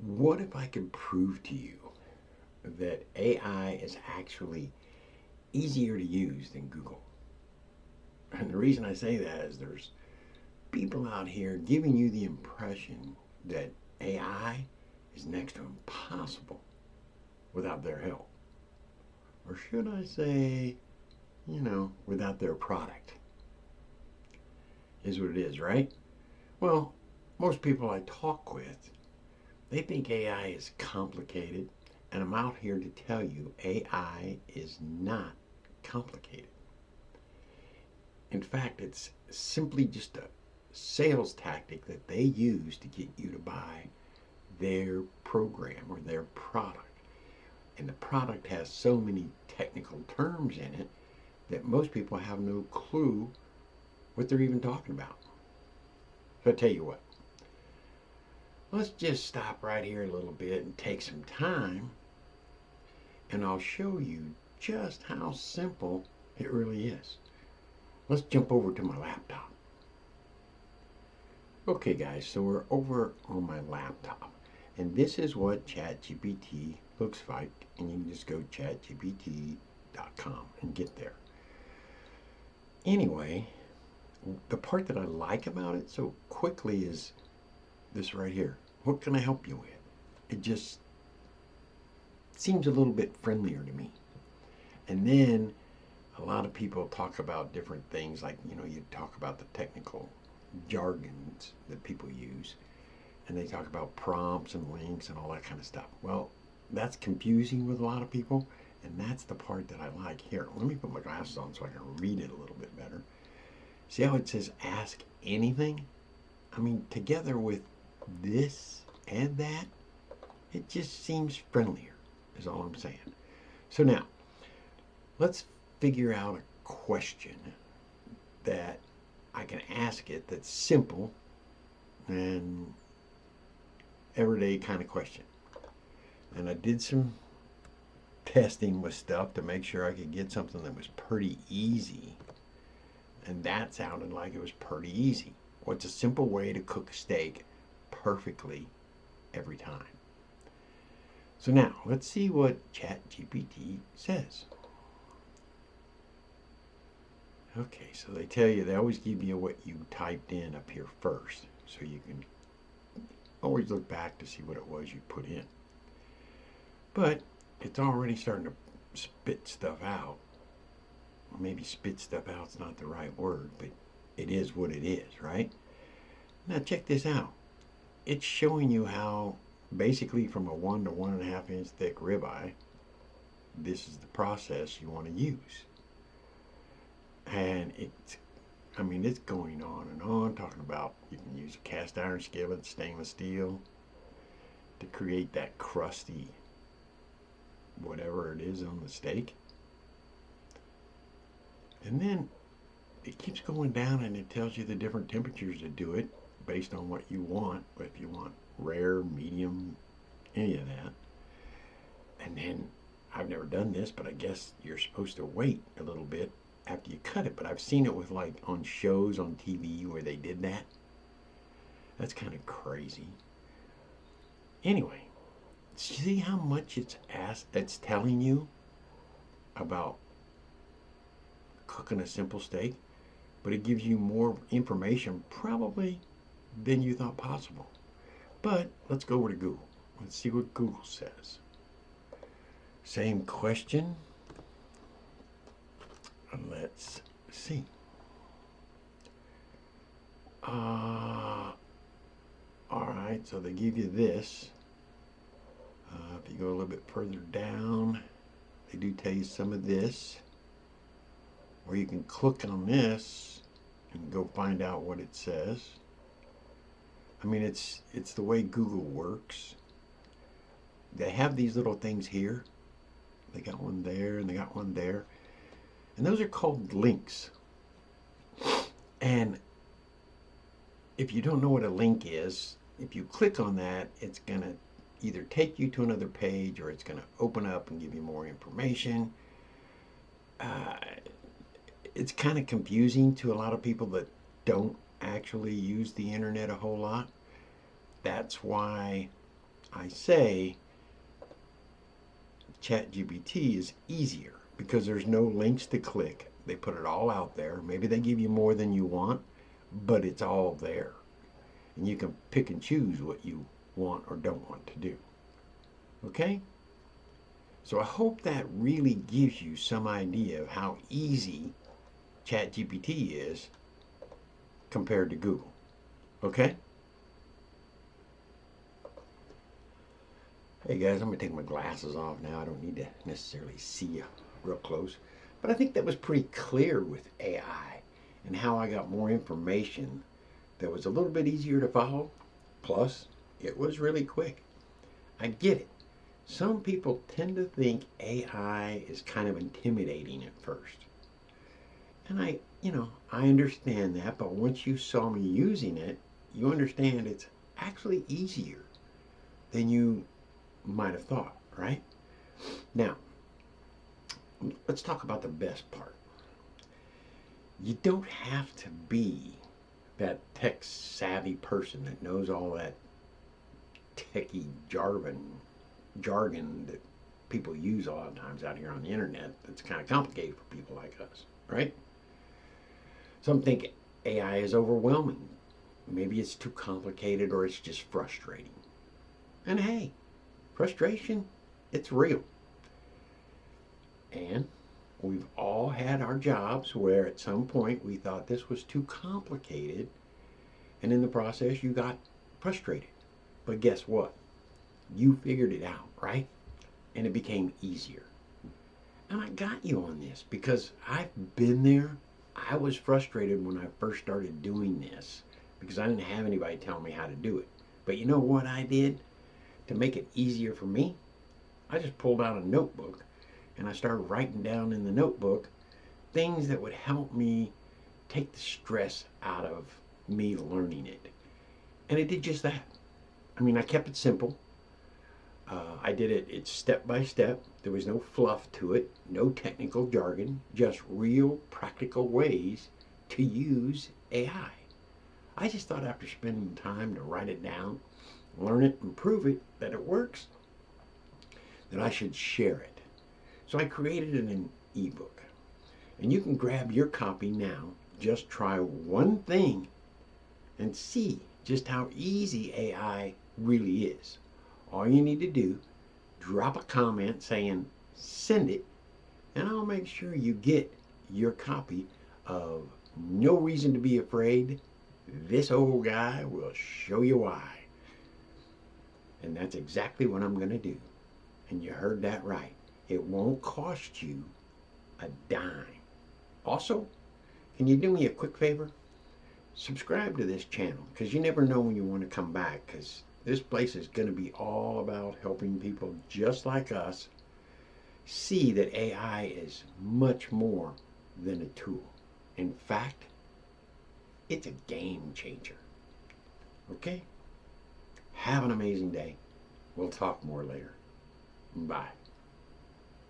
What if I could prove to you that AI is actually easier to use than Google? And the reason I say that is there's people out here giving you the impression that AI is next to impossible without their help. Or should I say, without their product? Is what it is, right? Well, most people I talk with, they think AI is complicated, and I'm out here to tell you AI is not complicated. In fact, it's simply just a sales tactic that they use to get you to buy their program or their product. And the product has so many technical terms in it that most people have no clue what they're even talking about. So I tell you what, let's just stop right here a little bit and take some time, and I'll show you just how simple it really is. Let's jump over to my laptop. Okay guys, so we're over on my laptop, and this is what ChatGPT looks like, and you can just go chatgpt.com and get there. Anyway, the part that I like about it so quickly is this right here. What can I help you with? It just seems a little bit friendlier to me. And then a lot of people talk about different things, like, you talk about the technical jargons that people use, and they talk about prompts and links and all that kind of stuff. Well, that's confusing with a lot of people, and that's the part that I like. Here, let me put my glasses on so I can read it a little bit better. See how it says ask anything? I mean, together with this and that, it just seems friendlier, is all I'm saying. So now, let's figure out a question that I can ask it that's simple and everyday kind of question. And I did some testing with stuff to make sure I could get something that was pretty easy. And that sounded like it was pretty easy. What's a simple way to cook a steak perfectly every time? So now, let's see what ChatGPT says. Okay, so they always give you what you typed in up here first, so you can always look back to see what it was you put in. But it's already starting to spit stuff out. Maybe spit stuff out's not the right word, but it is what it is, right? Now check this out. It's showing you how, basically from a 1 to 1.5 inch thick ribeye, this is the process you want to use. And it's going on and on, talking about you can use a cast iron skillet, stainless steel, to create that crusty whatever it is on the steak. And then it keeps going down, and it tells you the different temperatures to do it based on what you want. If you want rare, medium, any of that. And then, I've never done this, but I guess you're supposed to wait a little bit after you cut it. But I've seen it with, like, on shows on TV where they did that. That's kind of crazy. Anyway, see how much it's telling you about cooking a simple steak, but it gives you more information probably than you thought possible. But let's go over to Google. Let's see what Google says. Same question. Let's see. All right, so they give you this. If you go a little bit further down, they do tell you some of this. Or you can click on this and go find out what it says. I mean, it's the way Google works. They have these little things here. They got one there and they got one there. And those are called links. And if you don't know what a link is, if you click on that, it's going to either take you to another page, or it's going to open up and give you more information. It's kind of confusing to a lot of people that don't actually use the internet a whole lot. That's why I say ChatGPT is easier because there's no links to click. They put it all out there. Maybe they give you more than you want, but it's all there. And you can pick and choose what you want or don't want to do. Okay? So I hope that really gives you some idea of how easy ChatGPT is compared to Google. Okay? Hey guys, I'm going to take my glasses off now. I don't need to necessarily see you real close. But I think that was pretty clear with AI and how I got more information that was a little bit easier to follow. Plus, it was really quick. I get it. Some people tend to think AI is kind of intimidating at first. And I understand that, but once you saw me using it, you understand it's actually easier than you might have thought, right? Now, let's talk about the best part. You don't have to be that tech savvy person that knows all that techie jargon that people use a lot of times out here on the internet that's kind of complicated for people like us, right? Some think AI is overwhelming. Maybe it's too complicated or it's just frustrating. And hey, frustration, it's real. And we've all had our jobs where at some point we thought this was too complicated, and in the process you got frustrated. But guess what? You figured it out, right? And it became easier. And I got you on this because I've been there. I was frustrated when I first started doing this because I didn't have anybody tell me how to do it. But you know what I did to make it easier for me? I just pulled out a notebook and I started writing down in the notebook things that would help me take the stress out of me learning it. And it did just that. I mean, I kept it simple. I did it's step by step. There was no fluff to it, no technical jargon, just real practical ways to use AI. I just thought after spending time to write it down, learn it, and prove it that it works, that I should share it. So I created an ebook. And you can grab your copy now. Just try one thing and see just how easy AI really is. All you need to do, drop a comment saying send it, and I'll make sure you get your copy of No Reason to Be Afraid. This old guy will show you why. And that's exactly what I'm going to do. And you heard that right. It won't cost you a dime. Also, can you do me a quick favor? Subscribe to this channel, because you never know when you want to come back, because this place is going to be all about helping people just like us see that AI is much more than a tool. In fact, it's a game changer. Okay? Have an amazing day. We'll talk more later. Bye.